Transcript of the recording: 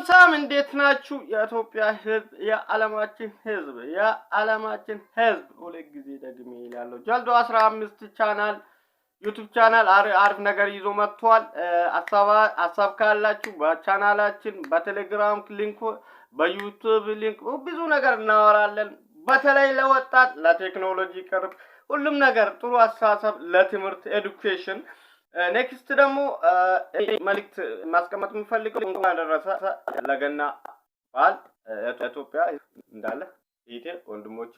ሳም እንዴት ናችሁ? የኢትዮጵያ ህዝብ የዓለማችን ህዝብ ሁሉ ጊዜ ደግሜ ይላልው ጀልዶ 15 ቻናል ዩቲዩብ ቻናል አሪፍ ነገር ይዞ መጥቷል። ሐሳብ ካላችሁ በቻናላችን በቴሌግራም ሊንክ በዩቲዩብ ሊንክ ብዙ ነገር እናወራለን። በተለይ ለወጣት ለቴክኖሎጂ ቅርብ ሁሉም ነገር ጥሩ አስተሳሰብ ለትምህርት ኤዱኬሽን ኔክስት ደግሞ መልእክት ማስቀመጥ የምፈልገው እንኳን አደረሰ ለገና በዓል ኢትዮጵያ እንዳለ ይቴ ወንድሞቼ